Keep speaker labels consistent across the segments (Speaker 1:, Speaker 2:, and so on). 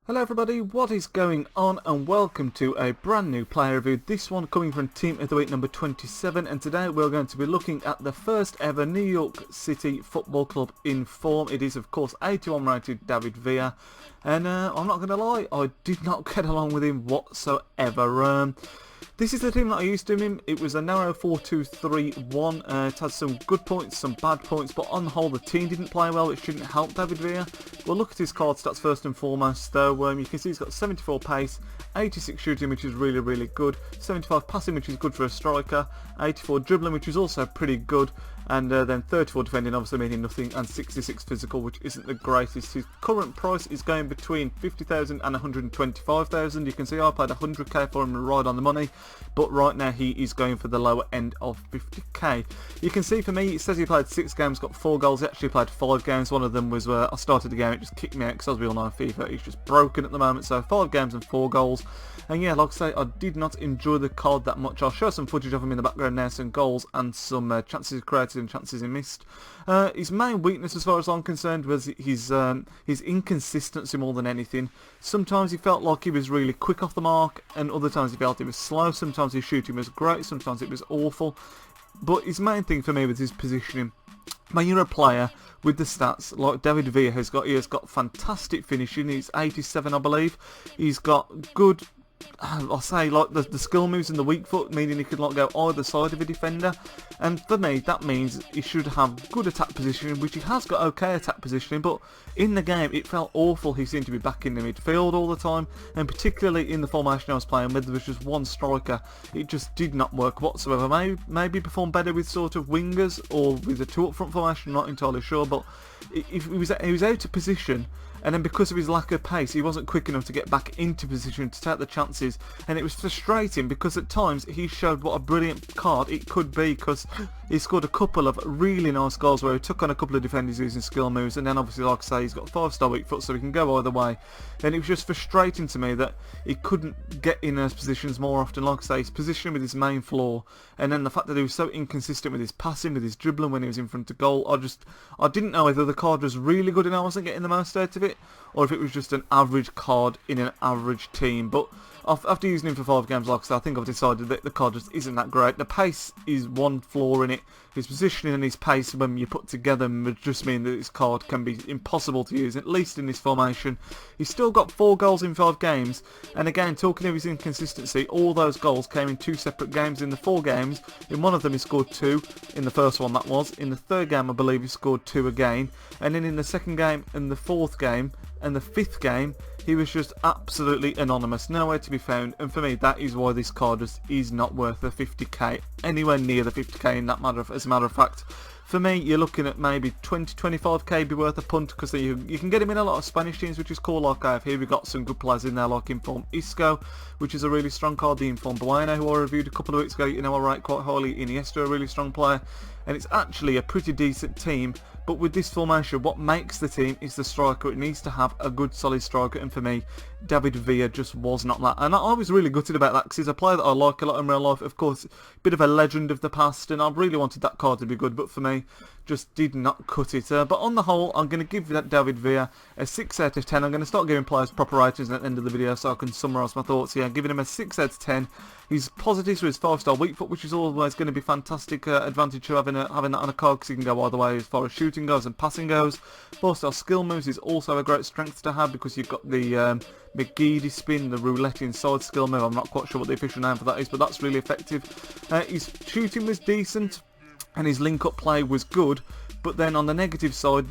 Speaker 1: Hello everybody, what is going on, and welcome to a brand new player review. This one coming from Team of the Week number 27, and today we're going to be looking at the first ever New York City Football Club in form. It is of course 81 rated David Villa, and I'm not going to lie, I did not get along with him whatsoever. This is the team that I used to him. It was a narrow 4-2-3-1. It has some good points, some bad points, but on the whole the team didn't play well, which didn't help David Villa. We'll look at his card stats first and foremost though. You can see he's got 74 pace, 86 shooting, which is really good, 75 passing, which is good for a striker, 84 dribbling, which is also pretty good, and then 34 defending, obviously meaning nothing, and 66 physical, which isn't the greatest. His current price is going between 50,000 and 125,000. You can see I paid 100k for him right on the money, but right now he is going for the lower end of 50k. You can see for me, it says he played 6 games, got 4 goals. He actually played 5 games. One of them was where I started the game, it just kicked me out because as we all know FIFA, he's just broken at the moment. So 5 games and 4 goals. And yeah, like I say, I did not enjoy the card that much. I'll show some footage of him in the background now, some goals and some chances created and chances he missed. His main weakness as far as I'm concerned was his inconsistency more than anything. Sometimes he felt like he was really quick off the mark, and other times he felt he was slow. Sometimes his shooting was great, sometimes it was awful. But his main thing for me was his positioning. When you're a player with the stats like David Villa has got, he has got fantastic finishing. He's 87 I believe. He's got good, I'll say, like the skill moves in the weak foot, meaning he could like go either side of a defender, and for me that means he should have good attack positioning, which he has got okay attack positioning, but in the game it felt awful. He seemed to be back in the midfield all the time, and particularly in the formation I was playing where there was just one striker, it just did not work whatsoever. Maybe perform better with sort of wingers or with a 2 up front formation, not entirely sure, but if he was out of position, and then because of his lack of pace he wasn't quick enough to get back into position to take the chances, and it was frustrating because at times he showed what a brilliant card it could be, because he scored a couple of really nice goals where he took on a couple of defenders using skill moves, and then obviously like I say he's got 5-star weak foot so he can go either way, and it was just frustrating to me that he couldn't get in those positions more often. Like I say, his positioning with his main flaw, and then the fact that he was so inconsistent with his passing, with his dribbling when he was in front of goal, I didn't know whether the card was really good and I wasn't getting the most out of it, or if it was just an average card in an average team. But after using him for 5 games, like I said, I think I've decided that the card just isn't that great. The pace is one flaw in it. His positioning and his pace, when you put together, would just mean that this card can be impossible to use, at least in this formation. He's still got 4 goals in 5 games, and again, talking of his inconsistency, all those goals came in 2 separate games. In the 4 games, in one of them he scored 2, in the first one that was. In the third game I believe he scored 2 again, and then in the second game and the 4th game and the 5th game he was just absolutely anonymous, nowhere to be found, and for me that is why this card just is not worth the 50k, anywhere near the 50k in that matter as a matter of fact. For me, you're looking at maybe 20-25k be worth a punt, because you can get him in a lot of Spanish teams, which is cool. Like I have here, we've got some good players in there like Inform Isco, which is a really strong card, the Inform Bueno, who I reviewed a couple of weeks ago, you know, I rate quite highly. Iniesta, a really strong player, and it's actually a pretty decent team. But with this formation, what makes the team is the striker. It needs to have a good solid striker, and for me, David Villa just was not that. And I was really gutted about that, because he's a player that I like a lot in real life. Of course, a bit of a legend of the past, and I really wanted that card to be good, but for me, just did not cut it. But on the whole, I'm going to give that David Villa a 6 out of 10. I'm going to start giving players proper ratings at the end of the video so I can summarise my thoughts here. Giving him a 6 out of 10. His positives were his 5-star weak foot, which is always going to be fantastic advantage to having that on a card, because he can go either way as far as shooting goes and passing goes. 4-star skill moves is also a great strength to have, because you've got the McGeady spin, the roulette inside skill move. I'm not quite sure what the official name for that is, but that's really effective. His shooting was decent, and his link-up play was good, but then on the negative side,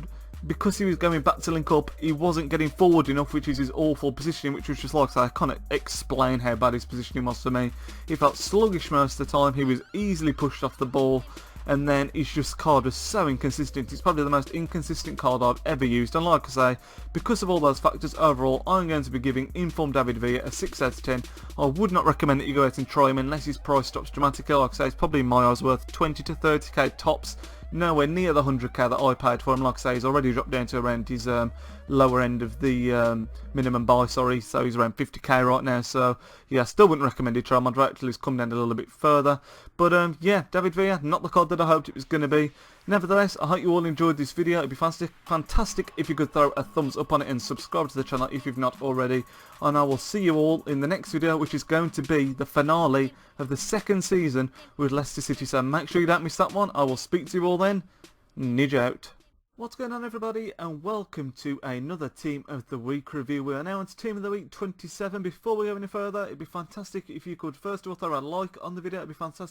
Speaker 1: because he was going back to link up, he wasn't getting forward enough, which is his awful positioning, which was just like I say, I can't explain how bad his positioning was for me. He felt sluggish most of the time, he was easily pushed off the ball, and then his just card was so inconsistent. It's probably the most inconsistent card I've ever used, and like I say, because of all those factors, overall I'm going to be giving Inform David Villa a 6 out of 10. I would not recommend that you go out and try him unless his price drops dramatically. Like I say, it's probably in my eyes worth 20 to 30k tops, nowhere near the 100k that I paid for him. Like I say, he's already dropped down to around his lower end of the minimum buy, sorry, so he's around 50k right now, so yeah, I still wouldn't recommend it. Try moderate till he's come down a little bit further, but yeah, David Villa, not the card that I hoped it was going to be. Nevertheless, I hope you all enjoyed this video. It'd be fantastic if you could throw a thumbs up on it and subscribe to the channel if you've not already, and I will see you all in the next video, which is going to be the finale of the second season with Leicester City, so make sure you don't miss that one. I will speak to you all then. Nidge out. What's going on, everybody, and welcome to another Team of the Week review. We are now on to Team of the Week 27. Before we go any further, it'd be fantastic if you could first of all throw a like on the video. It'd be fantastic